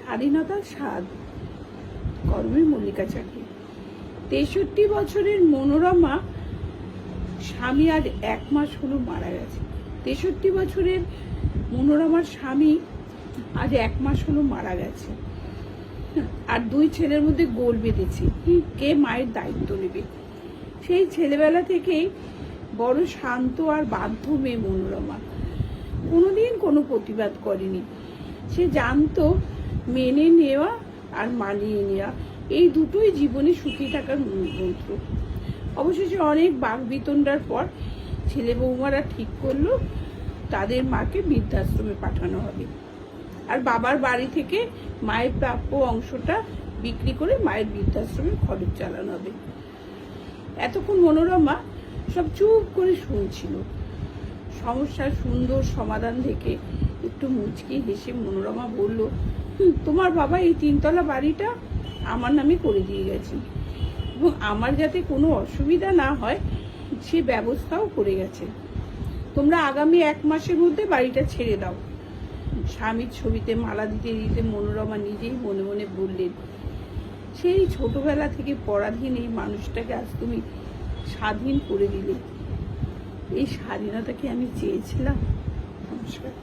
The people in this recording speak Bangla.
স্বাধীনতার স্বাদ, কর্মী মল্লিকা চাকি। 63 বছরের মনোরমা স্বামী আজ 1 মাস হলো মারা গেছে। 63 বছরের মনোরমার স্বামী আজ 1 মাস হলো মারা গেছে। আর 2 ছেলের মধ্যে গোল বেঁধেছে, কে মায়ের দায়িত্ব নেবে। সেই ছেলেবেলা থেকেই বড় শান্ত আর বাধ্য মেয়ে মনোরমা, কোনোদিন কোনো প্রতিবাদ করেনি। সে জানতো মেনে নেওয়া আর মানিয়ে নেওয়া এই দুটোই জীবনে সুখী থাকার মূল মন্ত্র। অবশেষে অনেক বাকবিতণ্ডার পর ছেলে বৌমারা ঠিক করলো তাদের মাকে বৃদ্ধাশ্রমে পাঠানো হবে, আর বাবার বাড়ি থেকে মায়ের প্রাপ্য অংশটা বিক্রি করে মায়ের বৃদ্ধাশ্রমে খরচ চালানো হবে। এতক্ষণ মনোরমা সব চুপ করে শুনছিল। সমস্যার সুন্দর সমাধান থেকে একটু মুচকি হেসে মনোরমা বলল, তোমার বাবা এই 3 তলা বাড়িটা আমার নামে করে দিয়ে গেছে এবং আমার যাতে কোনো অসুবিধা না হয় সে ব্যবস্থাও করে গেছে। তোমরা আগামী 1 মাসের মধ্যে বাড়িটা ছেড়ে দাও। স্বামীর ছবিতে মালা দিতে দিতে মনোরমা নিজেই মনে মনে বললেন, সেই ছোটবেলা থেকে পরাধীন এই মানুষটাকে আজ তুমি স্বাধীন করে দিলে। এই স্বাধীনতা কি আমি চেয়েছিলাম? নমস্কার।